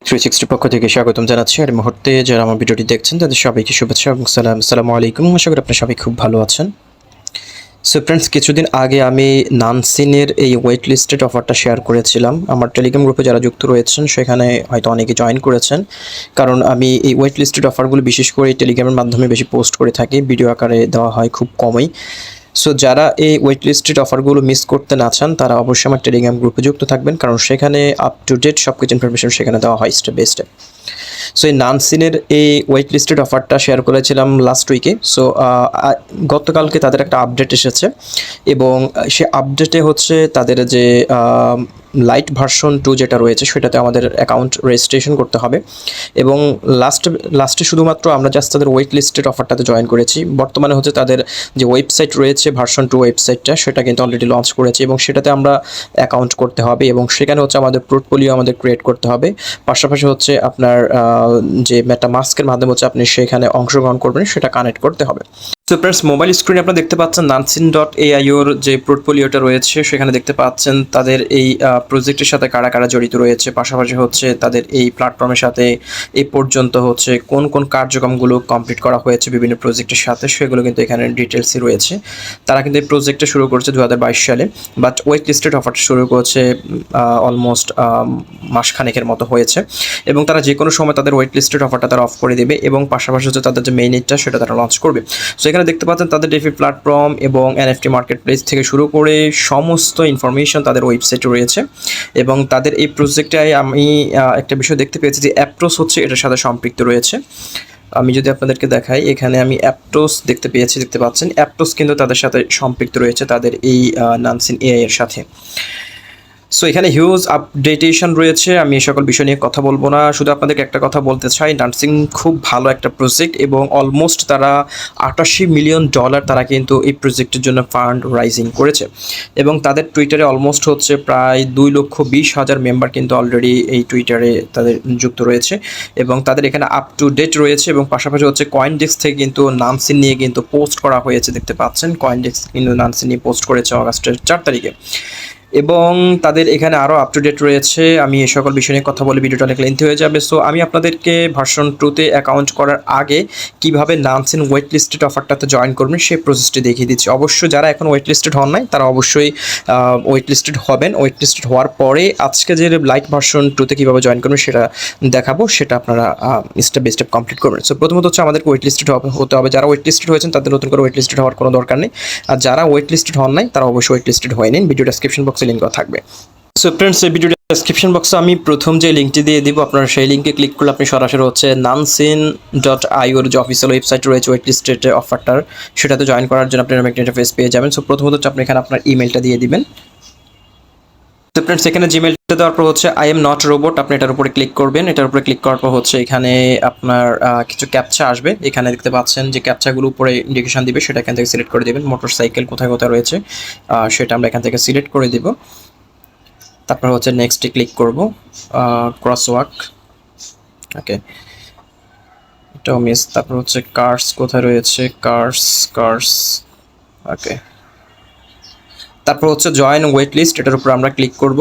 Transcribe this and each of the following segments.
360 পক্ষ থেকে স্বাগতম জানাচ্ছি। আর এই মুহূর্তে যারা আমার ভিডিওটি দেখছেন তাদের সবাইকে শুভেচ্ছা এবং সালাম। আসসালামু আলাইকুম। আশা করি আপনারা সবাই খুব ভালো আছেন। সো ফ্রেন্ডস, কিছুদিন আগে আমি নানসিনের এই ওয়েট লিস্টেড অফারটা শেয়ার করেছিলাম। আমার টেলিগ্রাম গ্রুপে যারা যুক্ত রয়েছেন সেখানে হয়তো অনেকে জয়েন করেছেন, কারণ আমি এই ওয়েট লিস্টেড অফারগুলো বিশেষ করে টেলিগ্রামের মাধ্যমে বেশি পোস্ট করে থাকি, ভিডিও আকারে দেওয়া হয় খুব কমই। সো যারা এই ওয়েট লিস্টেড অফারগুলো মিস করতে না চান তারা অবশ্যই আমার টেলিগ্রাম গ্রুপে যুক্ত থাকবেন, কারণ সেখানে আপ টু ডেট সব কিছু ইনফরমেশন সেখানে দেওয়া হয় স্টেপ বাই স্টেপ। সো এই নানসিনের এই ওয়েট লিস্টেড অফারটা শেয়ার করেছিলাম লাস্ট উইকে। সো গতকালকে তাদের একটা আপডেট এসেছে এবং সে আপডেটে হচ্ছে তাদের যে লাইট ভার্সন 2 যেটা রয়েছে সেটাতে আমাদের অ্যাকাউন্ট রেজিস্ট্রেশন করতে হবে এবং লাস্টে শুধুমাত্র আমরা জাস্ট তাদের ওয়েট লিস্টেড অফারটাতে জয়েন করেছি। বর্তমানে হচ্ছে তাদের যে ওয়েবসাইট রয়েছে ভার্সন 2 ওয়েবসাইটটা, সেটা কিন্তু অলরেডি লঞ্চ করেছে এবং সেটাতে আমরা অ্যাকাউন্ট করতে হবে এবং সেখানে হচ্ছে আমাদের পোর্টফোলিও আমাদের ক্রিয়েট করতে হবে। পাশাপাশি হচ্ছে আপনার যে মেটামাস্কের মাধ্যমে হচ্ছে আপনি সেখানে অংশগ্রহণ করবেন সেটা কানেক্ট করতে হবে। সো ফ্রেন্ডস, মোবাইল স্ক্রিনে আপনারা দেখতে পাচ্ছেন nansen.ai-ওর যে পোর্টফোলিওটা রয়েছে সেখানে দেখতে পাচ্ছেন তাদের এই প্রজেক্টের সাথে কারা কারা জড়িত রয়েছে, পাশাপাশি হচ্ছে তাদের এই প্ল্যাটফর্মের সাথে এই পর্যন্ত হচ্ছে কোন কোন কার্যক্রমগুলো কমপ্লিট করা হয়েছে বিভিন্ন প্রজেক্টের সাথে, সেগুলো কিন্তু এখানে ডিটেলসই রয়েছে। তারা কিন্তু এই প্রজেক্টটা শুরু করেছে 2022 সালে, বাট ওয়েট লিস্টেড অফারটা শুরু করেছে অলমোস্ট মাসখানেকের মতো হয়েছে এবং তারা যে কোনো সময় তাদের ওয়েট লিস্টেড অফারটা তারা অফ করে দেবে এবং পাশাপাশি হচ্ছে তাদের যে মেইন ইটটা সেটা তারা লঞ্চ করবে। সো এখানে দেখতে পাচ্ছেন তাদের ডেফি প্ল্যাটফর্ম এবং এনএফটি মার্কেট প্লেস থেকে শুরু করে সমস্ত ইনফরমেশন তাদের ওয়েবসাইটে রয়েছে এবং তাদের এই প্রজেক্টটায় আমি একটা বিষয় দেখতে পেয়েছি যে অ্যাপ্টোস হচ্ছে এটার সাথে সম্পৃক্ত রয়েছে। আমি যদি আপনাদেরকে দেখাই, এখানে আমি অ্যাপ্টোস দেখতে পাচ্ছেন অ্যাপ্টোস কিন্তু তাদের সাথে সম্পৃক্ত রয়েছে তাদের এই নানসেন এআই এর সাথে। সো এখানে হিউজ আপডেটেশন রয়েছে, আমি এই সকল বিষয় নিয়ে কথা বলবো না, শুধু আপনাদেরকে একটা কথা বলতে চাই, নানসেন খুব ভালো একটা প্রজেক্ট এবং অলমোস্ট তারা $88 মিলিয়ন তারা কিন্তু এই প্রজেক্টের জন্য ফান্ড রাইজিং করেছে এবং তাদের টুইটারে অলমোস্ট হচ্ছে প্রায় 2,20,000 মেম্বার কিন্তু অলরেডি এই টুইটারে তাদের যুক্ত রয়েছে এবং তাদের এখানে আপ টু ডেট রয়েছে এবং পাশাপাশি হচ্ছে কয়েনডেক্স থেকে কিন্তু নানসেন নিয়ে কিন্তু পোস্ট করা হয়েছে, দেখতে পাচ্ছেন কয়েনডেক্স কিন্তু নানসেন নিয়ে পোস্ট করেছে অগাস্টের 4 তারিখে এবং তাদের এখানে আরও আপ টু ডেট রয়েছে। আমি এই সকল বিষয় নিয়ে কথা বলে ভিডিওটা অনেক লেন্থি হয়ে যাবে। সো আমি আপনাদেরকে ভার্সন 2তে অ্যাকাউন্ট করার আগে কিভাবে নানসেন ওয়েট লিস্টেড অফারটাতে জয়েন করবেন সেই প্রসেসটি দেখিয়ে দিচ্ছি। অবশ্যই যারা এখন ওয়েট লিস্টেড হন নাই তারা অবশ্যই ওয়েট লিস্টেড হবেন। ওয়েট লিস্টেড হওয়ার পরে আজকে যে লাইট ভার্সন 2তে কীভাবে জয়েন করবেন সেটা দেখাবো, সেটা আপনারা স্টেপ বাই স্টেপ কমপ্লিট করবেন। সো প্রথমত হচ্ছে আমাদেরকে ওয়েট লিস্টেড হতে হবে। যারা ওয়েট লিস্টেড হয়েছেন তাদের নতুন করে ওয়েট লিস্টেড হওয়ার কোনো দরকার নেই, আর যারা ওয়েট লিস্টেড হন নাই তারা অবশ্যই ওয়েট লিস্টেড হয়ে নিন। ভিডিও ডেসক্রিপশন বক্সে লিঙ্ক করা থাকবে। সো ফ্রেন্ডস, এই ভিডিও ডেসক্রিপশন বক্সে আমি প্রথম যে লিঙ্কটি দিয়ে দিব, আপনারা সেই লিঙ্কে ক্লিক করলে আপনি সরাসরি হচ্ছে nansen.io-র যে অফিসিয়াল ওয়েবসাইট রয়েছে ওয়েট লিস্টেড অফারটার, সেটাতে জয়েন করার জন্য আপনারা একটা ইন্টারফেস পেয়ে যাবেন। সো প্রথমত হচ্ছে আপনি এখানে আপনার ইমেলটা দিয়ে দিবেন। তো ফ্রেন্ডস, এখানে জিমেলটা দেওয়ার পর হচ্ছে আই এম নট রোবট, আপনি এটার উপরে ক্লিক করবেন। এটার উপরে ক্লিক করার পর হচ্ছে এখানে আপনার কিছু ক্যাপচা আসবে, এখানে দেখতে পাচ্ছেন যে ক্যাপচাগুলো উপরে ইন্ডিকেশন দিবে, সেটা এখান থেকে সিলেক্ট করে দেবেন। মোটরসাইকেল কোথায় কোথায় রয়েছে সেটা আমরা এখান থেকে সিলেক্ট করে দেব। তারপর হচ্ছে নেক্সটে ক্লিক করব, ক্রসওয়াক, ওকে এটাও মিস। তারপর হচ্ছে কার্স কোথায় রয়েছে, কার্স, ওকে। তারপর হচ্ছে জয়েন ওয়েট লিস্ট, এটার উপর আমরা ক্লিক করব।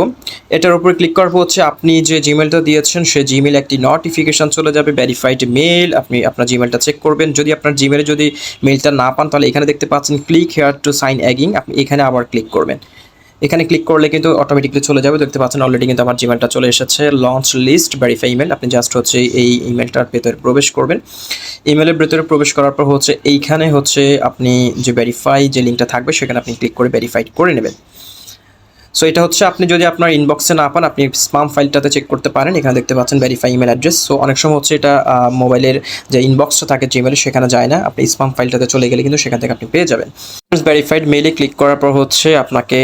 এটার উপরে ক্লিক করার পর হচ্ছে আপনি যে জিমেলটা দিয়েছেন সেই জিমেল একটি নোটিফিকেশান চলে যাবে, ভেরিফাইড মেল। আপনি আপনার জিমেলটা চেক করবেন, যদি আপনার জিমেলে যদি মেলটা না পান তাহলে এখানে দেখতে পাচ্ছেন ক্লিক হেয়ার টু সাইন অ্যাগিং, আপনি এখানে আবার ক্লিক করবেন। এখানে ক্লিক করলে কিন্তু অটোমেটিকলি চলে যাবে, দেখতে পাচ্ছেন অলরেডি কিন্তু আমার জিমেলটা চলে এসেছে। লঞ্চ লিস্ট ভেরিফাই ইমেল, আপনি জাস্ট হচ্ছে এই ইমেলটার ভেতরে প্রবেশ করবেন। ইমেলের ভেতরে প্রবেশ করার পর হচ্ছে এইখানে হচ্ছে আপনি যে ভেরিফাই যে লিঙ্কটা থাকবে সেখানে আপনি ক্লিক করে ভেরিফাইড করে নেবেন। সো এটা হচ্ছে আপনি যদি আপনার ইনবক্সে না পান আপনি স্পাম ফাইলটাতে চেক করতে পারেন, এখানে দেখতে পাচ্ছেন ভেরিফাই ইমেল অ্যাড্রেস। সো অনেক সময় হচ্ছে এটা মোবাইলের যে ইনবক্সটা থাকে জিমেলে সেখানে যায় না, আপনি স্পাম ফাইলটাতে চলে গেলে কিন্তু সেখান থেকে আপনি পেয়ে যাবেন। ভেরিফাইড মেইলে ক্লিক করার পর হচ্ছে আপনাকে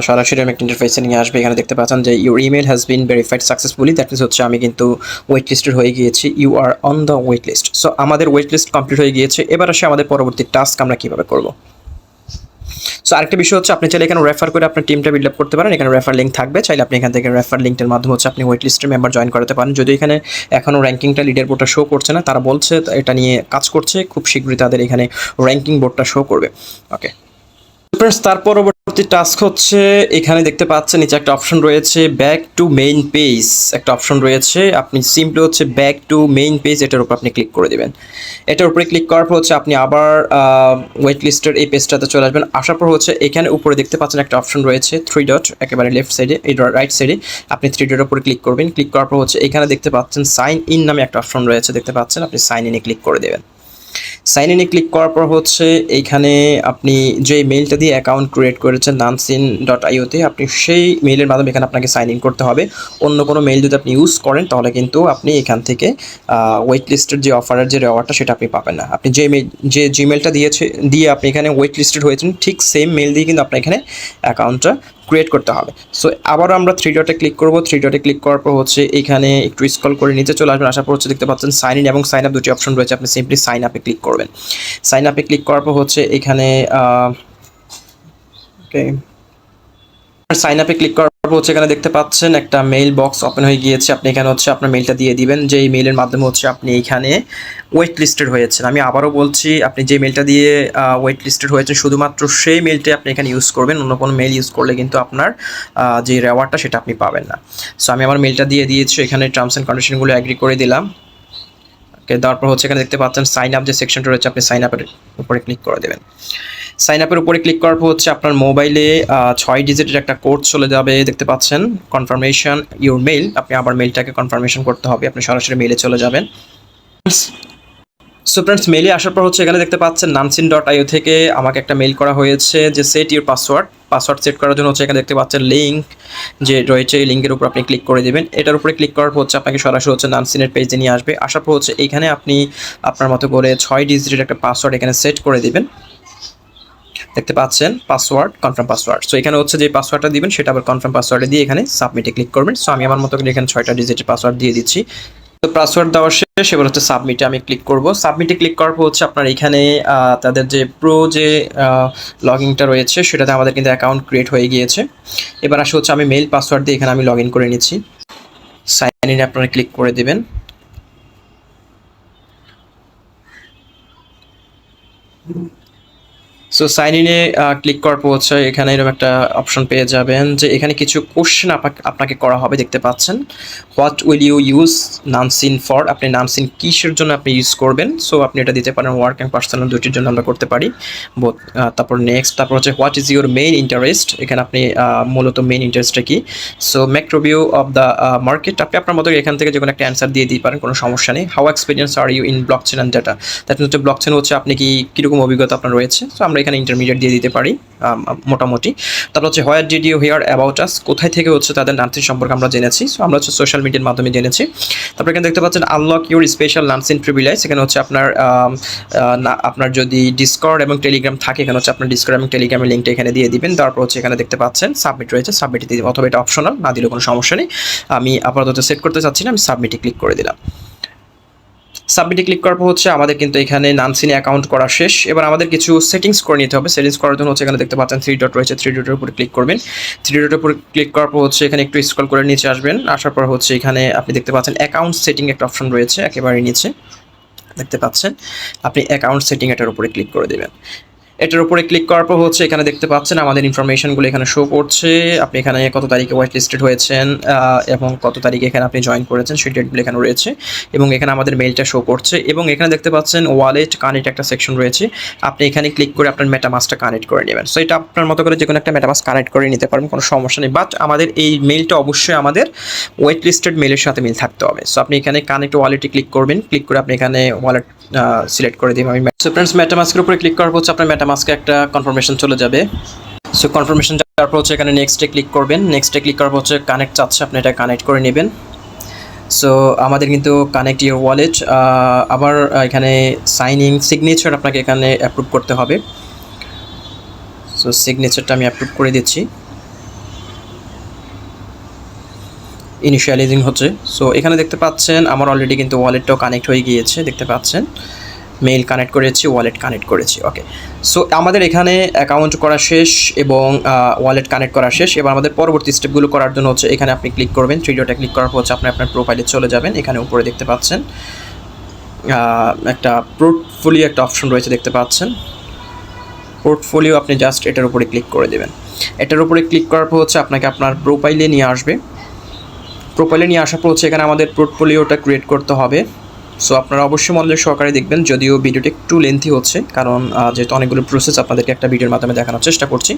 সরাসরি একটা ইন্টারফেসে নিয়ে আসবে। এখানে দেখতে পাচ্ছেন যে your email has been verified successfully, that means হচ্ছে আমি কিন্তু ওয়েট লিস্টেড হয়ে গিয়েছি, you are on the wait list. So আমাদের ওয়েট লিস্ট কমপ্লিট হয়ে গিয়েছে। এবার আসে আমাদের পরবর্তী টাস্ক আমরা কীভাবে করব। সো আরেকটা বিষয় হচ্ছে আপনি চাইলে এখানে রেফার করে আপনার টিমটা বিল্ড আপ করতে পারেন, এখানে রেফার লিঙ্ক থাকবে, চাইলে আপনি এখান থেকে রেফার লিঙ্কের মাধ্যমে হচ্ছে আপনি ওয়েট লিস্টের মেম্বার জয়েন করতে পারেন। যদি এখানে এখনও র্যাঙ্কিংটা লিডার বোর্ডটা শো করছে না, তারা বলছে এটা নিয়ে কাজ করছে, খুব শীঘ্রই তাদের এখানে র্যাঙ্কিং বোর্ডটা শো করবে, ওকে। ফ্রেন্ডস, তার পরবর্তী টাস্ক হচ্ছে এখানে দেখতে পাচ্ছেন নিচে একটা অপশন রয়েছে ব্যাক টু মেইন পেজ, একটা অপশন রয়েছে। আপনি সিম্পলি হচ্ছে ব্যাক টু মেইন পেজ এটার উপর আপনি ক্লিক করে দেবেন। এটার উপরে ক্লিক করার পর হচ্ছে আপনি আবার ওয়েট লিস্টের এই পেজটাতে চলে আসবেন। আসার পর হচ্ছে এখানে উপরে দেখতে পাচ্ছেন একটা অপশন রয়েছে 3 ডট, একেবারে লেফট সাইডে, এই রাইট সাইডে আপনি 3 ডটের উপরে ক্লিক করবেন। ক্লিক করার পর হচ্ছে এখানে দেখতে পাচ্ছেন সাইন ইন নামে একটা অপশন রয়েছে, দেখতে পাচ্ছেন, আপনি সাইন ইনে ক্লিক করে দেবেন। সাইন ইনে ক্লিক করার পর হচ্ছে এইখানে আপনি যে মেইলটা দিয়ে অ্যাকাউন্ট ক্রিয়েট করেছেন nansen.io-তে, আপনি সেই মেইলের মাধ্যমে এখানে আপনাকে সাইন ইন করতে হবে। অন্য কোনো মেইল যদি আপনি ইউজ করেন তাহলে কিন্তু আপনি এখান থেকে ওয়েট লিস্টের যে অফারের যে রেওয়ার্ডটা সেটা আপনি পাবেন না। আপনি যে জিমেলটা দিয়ে আপনি এখানে ওয়েট লিস্টেড হয়েছেন ঠিক সেম মেইল দিয়ে কিন্তু আপনার এখানে অ্যাকাউন্টটা ক্রিয়েট করতে হবে। সো আবারও আমরা 3 ডটে ক্লিক করব। 3 ডটে ক্লিক করার পর হচ্ছে এখানে একটু স্ক্রল করে নিচে চলে আসবেন। আসার পর হচ্ছে দেখতে পাচ্ছেন সাইন ইন এবং সাইন আপ দুটি অপশন রয়েছে, আপনি সিম্পলি সাইন আপে ক্লিক করবেন। সাইন আপে ক্লিক করার পর হচ্ছে এখানে ওকে, সাইন আপে ক্লিক করার পর হচ্ছে এখানে দেখতে পাচ্ছেন একটা মেইল বক্স ওপেন হয়ে গিয়েছে। আপনি এখানে হচ্ছে আপনার মেইলটা দিয়ে দিবেন, যে এই মেইলের মাধ্যমে হচ্ছে আপনি এখানে ওয়েট লিস্টেড হয়েছেন। আমি আবারও বলছি, আপনি যে মেইলটা দিয়ে ওয়েট লিস্টেড হয়েছেন শুধুমাত্র সেই মেইলটাই আপনি এখানে ইউজ করবেন। অন্য কোনো মেইল ইউজ করলে কিন্তু আপনার যে রেওয়ার্ডটা সেটা আপনি পাবেন না। সো আমি আমার মেইলটা দিয়ে দিয়েছি, এখানে টার্মস অ্যান্ড কন্ডিশনগুলো অ্যাগ্রি করে দিলাম। ওকে, তারপর হচ্ছে এখানে দেখতে পাচ্ছেন সাইন আপ যে সেকশনটা রয়েছে, আপনি সাইন আপের উপরে ক্লিক করে দেবেন। সাইন আপের উপরে ক্লিক করার পর হচ্ছে আপনার মোবাইলে 6 ডিজিটের একটা কোড চলে যাবে, দেখতে পাচ্ছেন কনফার্মেশন ইউর মেইল। আপনি আবার মেইলটাকে কনফার্মেশন করতে হবে, আপনি সরাসরি মেইলে চলে যাবেন। সো ফ্রেন্ডস, মেইলে আসার পর হচ্ছে এখানে দেখতে পাচ্ছেন nansen.io থেকে আমাকে একটা মেইল করা হয়েছে যে সেট ইউর পাসওয়ার্ড সেট করার জন্য হচ্ছে এখানে দেখতে পাচ্ছেন লিঙ্ক যে রয়েছে, এই লিঙ্কের উপর আপনি ক্লিক করে দেবেন। এটার উপরে ক্লিক করার পর হচ্ছে আপনাকে সরাসরি হচ্ছে নানসিনের পেজে নিয়ে আসবে। আসার পর হচ্ছে এখানে আপনি আপনার মতো করে 6 ডিজিটের একটা পাসওয়ার্ড এখানে সেট করে দেবেন, দেখতে পাচ্ছেন পাসওয়ার্ড, কনফার্ম পাসওয়ার্ড। সো এখানে হচ্ছে যে পাসওয়ার্ডটা দিবেন সেটা আবার কনফার্ম পাসওয়ার্ডে দিয়ে এখানে সাবমিটে ক্লিক করবেন। সো আমি আমার মতো করে এখানে 6টা ডিজিটের পাসওয়ার্ড দিয়ে দিচ্ছি। তো পাসওয়ার্ড দেওয়া শেষ, এবার হচ্ছে সাবমিটে আমি ক্লিক করব। সাবমিটে ক্লিক করার পর হচ্ছে আপনার এখানে তাদের যে প্রো যে লগইনটা রয়েছে সেটাতে আমাদের কিন্তু অ্যাকাউন্ট ক্রিয়েট হয়ে গিয়েছে। এবার আসে হচ্ছে আমি মেইল পাসওয়ার্ড দিয়ে এখানে আমি লগ ইন করে নিচ্ছি। সাইন ইনে আপনারা ক্লিক করে দেবেন। সো সাইন ইনে ক্লিক করার পর হচ্ছে এখানে এরকম একটা অপশন পেয়ে যাবেন যে এখানে কিছু কোশ্চেন আপনাকে করা হবে, দেখতে পাচ্ছেন what will you use Nansen for, আপনি নানসিন কিসের জন্য আপনি ইউজ করবেন। সো আপনি এটা দিতে পারেন ওয়ার্ক অ্যান্ড পার্সোনাল দুটির জন্য আমরা করতে পারি বোথ। তারপর নেক্সট, তারপর হচ্ছে what is your main interest, এখানে আপনি মূলত মেইন ইন্টারেস্টটা কি। So make review of the market, আপনি আপনার মতো এখান থেকে যে কোনো একটা অ্যান্সার দিয়ে দিতে পারেন, কোনো সমস্যা নেই। How experience are you in blockchain and data, that হচ্ছে ব্লকচেন হচ্ছে আপনি কীরকম অভিজ্ঞতা আপনার রয়েছে। সো আমরা এখানে ইন্টারমিডিয়েট দিয়ে দিতে পারি মোটামুটি। তারপর হচ্ছে where did you hear about us, কোথায় থেকে হচ্ছে তাদের নানসিন সম্পর্কে আমরা জেনেছি। সো আমরা হচ্ছে সোশ্যাল মিডিয়ার মাধ্যমে জেনেছি। তারপর এখানে দেখতে পাচ্ছেন আনলক ইউর স্পেশাল নানসিন প্রিভিলেজ, এখানে হচ্ছে আপনার যদি ডিসকর্ড এবং টেলিগ্রাম থাকে এখানে হচ্ছে আপনার ডিসকর্ড এবং টেলিগ্রামের লিঙ্কটা এখানে দিয়ে দিবেন। তারপর হচ্ছে এখানে দেখতে পাচ্ছেন সাবমিট রয়েছে, সাবমিটে দিয়ে দিবেন, অথবা এটা অপশনাল, না দিলেও কোনো সমস্যা নেই। আমি আপাতত সেট করতে চাচ্ছি না, আমি সাবমিটে ক্লিক করে দিলাম। সাবমিটে ক্লিক করার পর হচ্ছে আমাদের কিন্তু এখানে নানসিনে অ্যাকাউন্ট করা শেষ। এবার আমাদের কিছু সেটিংস করে নিতে হবে। সেটিংস করার জন্য হচ্ছে এখানে দেখতে পাচ্ছেন 3 ডট রয়েছে, 3 ডটের উপরে ক্লিক করবেন। 3 ডটের উপরে ক্লিক করার পর হচ্ছে এখানে একটু স্ক্রল করে নিচে আসবেন। আসার পর হচ্ছে এখানে আপনি দেখতে পাচ্ছেন অ্যাকাউন্ট সেটিং একটা অপশন রয়েছে একেবারে নিচে, দেখতে পাচ্ছেন। আপনি অ্যাকাউন্ট সেটিং এটার উপরে ক্লিক করে দেবেন। এটার উপরে ক্লিক করার পর হচ্ছে এখানে দেখতে পাচ্ছেন আমাদের ইনফরমেশনগুলো এখানে শো করছে। আপনি এখানে কত তারিখে হোয়াইট লিস্টেড হয়েছেন এবং কত তারিখে এখানে আপনি জয়েন করেছেন সেই ডেটগুলো এখানে রয়েছে, এবং এখানে আমাদের মেইলটা শো করছে। এবং এখানে দেখতে পাচ্ছেন ওয়ালেট কানেক্ট একটা সেকশন রয়েছে, আপনি এখানে ক্লিক করে আপনার মেটামাস্কটা কানেক্ট করে নেবেন। সো এটা আপনার মতো করে যে কোনো একটা মেটামাস্ক কানেক্ট করে নিতে পারেন, কোনো সমস্যা নেই। বাট আমাদের এই মেইলটা অবশ্যই আমাদের ওয়েট লিস্টেড মেইলের সাথে মিল থাকতে হবে। সো আপনি এখানে কানেক্ট ওয়ালেটে ক্লিক করবেন, ক্লিক করে আপনি এখানে ওয়ালেট সিলেক্ট করে দিন। আমি সো ফ্রেন্ডস, মেটামাস্কের উপরে ক্লিক করার পর হচ্ছে আপনার মেটামাস্কে একটা কনফার্মেশন চলে যাবে। সো কনফার্মেশন যাওয়ার পর হচ্ছে এখানে নেক্সটে ক্লিক করবেন। নেক্সটে ক্লিক করার পর হচ্ছে কানেক্ট চাচ্ছে, আপনি এটা কানেক্ট করে নেবেন। সো আমাদের কিন্তু কানেক্ট ইউর ওয়ালেট, আবার এখানে সাইনিং সিগনেচার আপনাকে এখানে অ্যাপ্রুভ করতে হবে। সো সিগনেচারটা আমি অ্যাপ্রুভ করে দিচ্ছি। ইনিশিয়ালাইজিং হচ্ছে। সো এখানে দেখতে পাচ্ছেন আমার অলরেডি কিন্তু ওয়ালেটটাও কানেক্ট হয়ে গিয়েছে, দেখতে পাচ্ছেন মেইল কানেক্ট করেছি, ওয়ালেট কানেক্ট করেছি। ওকে, সো আমাদের এখানে অ্যাকাউন্ট করা শেষ এবং ওয়ালেট কানেক্ট করা শেষ। এবার আমাদের পরবর্তী স্টেপগুলো করার জন্য হচ্ছে এখানে আপনি ক্লিক করবেন। 3 ডটে ক্লিক করার পর হচ্ছে আপনি আপনার প্রোফাইলে চলে যাবেন। এখানে উপরে দেখতে পাচ্ছেন একটা পোর্টফোলিও একটা অপশন রয়েছে, দেখতে পাচ্ছেন। পোর্টফোলিও আপনি জাস্ট এটার উপরে ক্লিক করে দেবেন। এটার উপরে ক্লিক করার পর হচ্ছে আপনাকে আপনার প্রোফাইলে নিয়ে আসবে। প্রোফাইলে নিয়ে আসার পর হচ্ছে এখানে আমাদের পোর্টফোলিওটা ক্রিয়েট করতে হবে। সো আপনারা অবশ্যই মনোযোগ সহকারে দেখবেন, যদিও ভিডিওটা একটু লেন্থি হচ্ছে, কারণ যেহেতু অনেকগুলো প্রসেস আপনাদেরকে একটা ভিডিওর মাধ্যমে দেখানোর চেষ্টা করছি।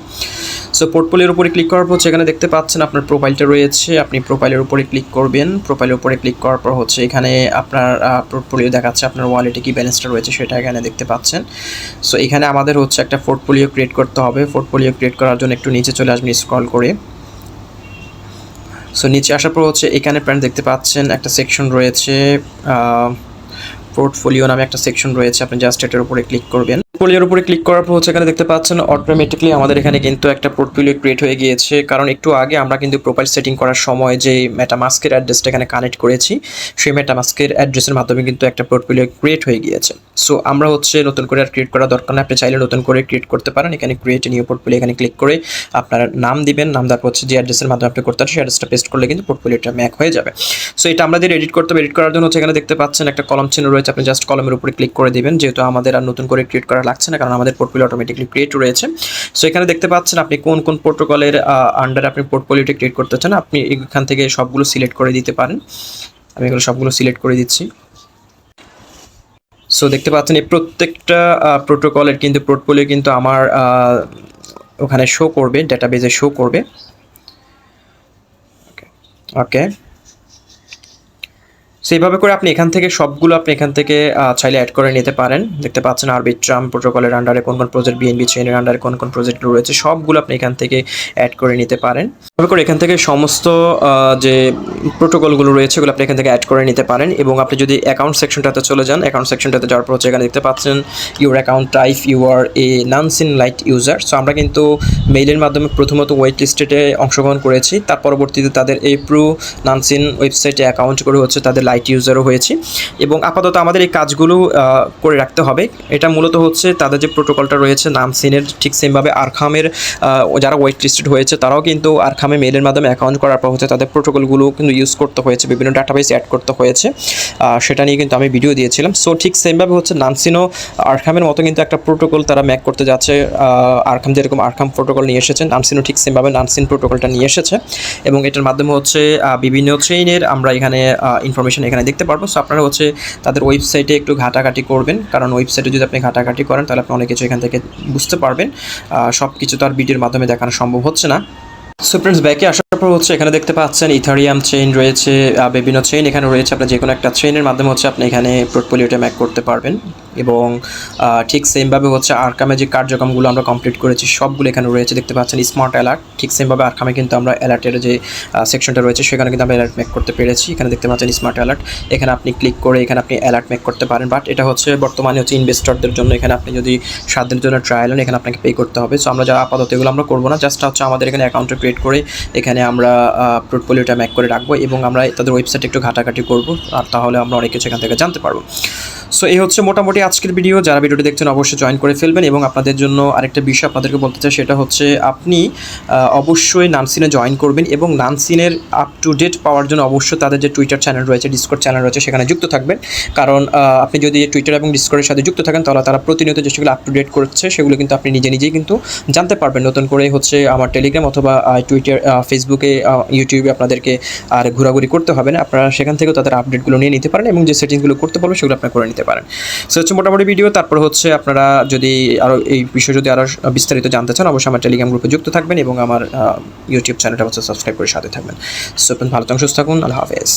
সো পোর্টফোলিওর উপরে ক্লিক করার পর এখানে দেখতে পাচ্ছেন আপনার প্রোফাইলটা রয়েছে, আপনি প্রোফাইলের উপরে ক্লিক করবেন। প্রোফাইলের উপরে ক্লিক করার পর হচ্ছে এখানে আপনার পোর্টফোলিও দেখাচ্ছে, আপনার ওয়ালেটে কি ব্যালেন্সটা রয়েছে সেটা এখানে দেখতে পাচ্ছেন। সো এখানে আমাদের হচ্ছে একটা পোর্টফোলিও ক্রিয়েট করতে হবে। পোর্টফোলিও ক্রিয়েট করার জন্য একটু নিচে চলে আসবেন স্ক্রল করে। সো নিচে আসার পর হচ্ছে এখানে ফ্রেন্ড দেখতে পাচ্ছেন একটা সেকশন রয়েছে, পোর্টফোলিও নামে একটা সেকশন রয়েছে, আপনি জাস্ট এটার উপরে ক্লিক করবেন। পোর্টফোলিওর উপরে ক্লিক করার পর হচ্ছে এখানে দেখতে পাচ্ছেন অটোমেটিকলি আমাদের এখানে কিন্তু একটা পোর্টফোলিও ক্রিয়েট হয়ে গিয়েছে, কারণ একটু আগে আমরা কিন্তু প্রোফাইল সেটিং করার সময় যে মেটামাস্কের অ্যাড্রেসটা এখানে কানেক্ট করেছি, সেই মেটামাস্কের অ্যাড্রেসের মাধ্যমে কিন্তু একটা পোর্টফোলিও ক্রিয়েট হয়ে গিয়েছে। সো আমরা হচ্ছে নতুন করে আর ক্রিয়েট করা দরকার না, আপনি চাইলে নতুন করে ক্রিয়েট করতে পারেন। এখানে ক্রিয়েট নিউ পোর্টফোলিও এখানে ক্লিক করে আপনার নাম দিবেন, নাম দেওয়ার পর হচ্ছে যে অ্যাড্রেসের মাধ্যমে আপনি করতে পারেন সেই অ্যাড্রেসটা পেস্ট করলে কিন্তু পোর্টফোলিওটা ম্যাক হয়ে যাবে। সো এটা আমাদের এডিট করতে হবে। এডিট করার জন্য হচ্ছে এখানে দেখতে পাচ্ছেন একটা কলম চিহ্ন রয়েছে, আপনি জাস্ট কলমের উপরে ক্লিক করে দিবেন, যেহেতু আমাদের আর নতুন করে ক্রিয়েট করা লাগছে না, কারণ আমাদের পোর্টফোলিও অটোমেটিকলি ক্রিয়েট রয়েছে। সো এখানে দেখতে পাচ্ছেন আপনি কোন কোন প্রোটোকলের আন্ডারে আপনি পোর্টফোলিওটি ক্রিয়েট করতে চান, আপনি এখান থেকে সবগুলো সিলেক্ট করে দিতে পারেন। আমি এগুলো সবগুলো সিলেক্ট করে দিচ্ছি। সো দেখতে পাচ্ছেন এই প্রত্যেকটা প্রোটোকলের কিন্তু পোর্টফোলিও কিন্তু আমার ওখানে শো করবে, ডাটাবেজে শো করবে। ওকে, সেইভাবে করে আপনি এখান থেকে সবগুলো আপনি এখান থেকে চাইলে অ্যাড করে নিতে পারেন। দেখতে পাচ্ছেন আরবিট্রাম প্রোটোকলের আন্ডারে কোন কোন প্রজেক্ট, বিএনবি চেইনের আন্ডারে কোন কোন প্রজেক্টগুলো রয়েছে সবগুলো আপনি এখান থেকে অ্যাড করে নিতে পারেন। এভাবে করে এখান থেকে সমস্ত যে প্রোটোকলগুলো রয়েছে এগুলো আপনি এখান থেকে অ্যাড করে নিতে পারেন। এবং আপনি যদি অ্যাকাউন্ট সেকশনটাতে চলে যান, অ্যাকাউন্ট সেকশনটাতে যাওয়ার পর হচ্ছে এখানে দেখতে পাচ্ছেন your account type you are a Nansen light user. So আমরা কিন্তু মেইলের মাধ্যমে প্রথমত ওয়েট লিস্টে অংশগ্রহণ করেছি, তার পরবর্তীতে তাদের এই প্রো নানসেন ওয়েবসাইটে অ্যাকাউন্ট করে হচ্ছে তাদের লাইট ইউজারও হয়েছি। এবং আপাতত আমাদের এই কাজগুলো করে রাখতে হবে। এটা মূলত হচ্ছে তাদের যে প্রোটোকলটা রয়েছে নানসেনের, ঠিক সেমভাবে আরখামের যারা ওয়েট লিস্টেড হয়েছে তারাও কিন্তু আরখামে মেইলের মাধ্যমে অ্যাকাউন্ট করার পর হচ্ছে তাদের প্রোটোকলগুলো কিন্তু ইউজ করতে হয়েছে, বিভিন্ন ডাটাবেস অ্যাড করতে হয়েছে, সেটা নিয়ে কিন্তু আমি ভিডিও দিয়েছিলাম। সো ঠিক সেমভাবে হচ্ছে নানসেনও আরখামের মতো কিন্তু একটা প্রোটোকল তারা ম্যাক করতে যাচ্ছে। আরখাম যেরকম আরখাম প্রোটোকল নিয়ে এসেছেন, নানসেনও ঠিক সেমভাবে নানসেন প্রোটোকলটা নিয়ে এসেছে। এবং এটার মাধ্যমে হচ্ছে বিভিন্ন ট্রেনের আমরা এখানে ইনফরমেশন এখানে দেখতে পারবো। সো আপনারা হচ্ছে তাদের ওয়েবসাইটে একটু ঘাটাঘাটি করবেন, কারণ ওয়েবসাইটে যদি আপনি ঘাটাঘাটি করেন তাহলে আপনি অনেক কিছু এখান থেকে বুঝতে পারবেন। সব কিছু তো আর ভিডিওর মাধ্যমে দেখানো সম্ভব হচ্ছে না। সো ফ্রেন্ডস, ব্যাকে আসার পর হচ্ছে এখানে দেখতে পাচ্ছেন ইথারিয়াম চেইন রয়েছে, বিভিন্ন চেইন এখানে রয়েছে। আপনার যে কোনো একটা চেইনের মাধ্যমে হচ্ছে আপনি এখানে পোর্টফোলিওটা ম্যাক করতে পারবেন। এবং ঠিক সেমভাবে হচ্ছে আরকামে যে কার্যক্রমগুলো আমরা কমপ্লিট করেছি সবগুলো এখানে রয়েছে। দেখতে পাচ্ছেন স্মার্ট অ্যালার্ট, ঠিক সেমভাবে আরকামে কিন্তু আমরা অ্যালার্টের যে সেকশনটা রয়েছে সেখানে কিন্তু আমরা অ্যালার্ট ম্যাক করতে পেরেছি। এখানে দেখতে পাচ্ছেন স্মার্ট অ্যালার্ট, এখানে আপনি ক্লিক করে এখানে আপনি অ্যালার্ট ম্যাক করতে পারেন। বাট এটা হচ্ছে বর্তমানে হচ্ছে ইনভেস্টরদের জন্য, এখানে আপনি যদি 7 দিনের জন্য ট্রায়াল নেন এখানে আপনাকে পে করতে হবে। সো আমরা যারা আপাতত এগুলো আমরা করবো না, জাস্ট হচ্ছে আমাদের এখানে অ্যাকাউন্টে ক্রিয়েট করে এখানে আমরা পোর্টফোলিওটা ম্যাক করে রাখবো এবং আমরা তাদের ওয়েবসাইটে একটু ঘাটাঘাটি করবো, আর তাহলে আমরা অনেক কিছু এখান থেকে জানতে পারবো। সো এই হচ্ছে মোটামুটি আজকের ভিডিও। যারা ভিডিওটি দেখছেন অবশ্যই জয়েন করে ফেলবেন। এবং আপনাদের জন্য আরেকটা বিষয় আপনাদেরকে বলতে চাই, সেটা হচ্ছে আপনি অবশ্যই নানসেনে জয়েন করবেন এবং নানসেনের আপ টু ডেট পাওয়ার জন্য অবশ্যই তাদের যে টুইটার চ্যানেল রয়েছে, ডিসকর্ড চ্যানেল রয়েছে সেখানে যুক্ত থাকবেন। কারণ আপনি যদি টুইটার এবং ডিসকর্ডের সাথে যুক্ত থাকেন তাহলে তারা প্রতিনিয়ত যে সেগুলো আপ টু ডেট করছে সেগুলো কিন্তু আপনি নিজেই কিন্তু জানতে পারবেন। নতুন করে হচ্ছে আমার টেলিগ্রাম অথবা টুইটার, ফেসবুকে, ইউটিউবে আপনাদেরকে আর ঘোরাঘুরি করতে হবে না, আপনারা সেখান থেকেও তাদের আপডেটগুলো নিয়ে নিতে পারেন এবং যে সেটিংসগুলো করতে পারবেন সেগুলো আপনারা করে নিতে পারেন। সো হচ্ছে মোটামুটি ভিডিও। তারপর হচ্ছে আপনারা যদি আরও এই বিষয়ে যদি আরও বিস্তারিত জানতে চান অবশ্যই আমার টেলিগ্রাম গ্রুপে যুক্ত থাকবেন এবং আমার ইউটিউব চ্যানেলটা হচ্ছে সাবস্ক্রাইব করে সাথে থাকবেন। সো ভালো থাকুন, সুস্থ থাকুন, আল্লাহ হাফেজ।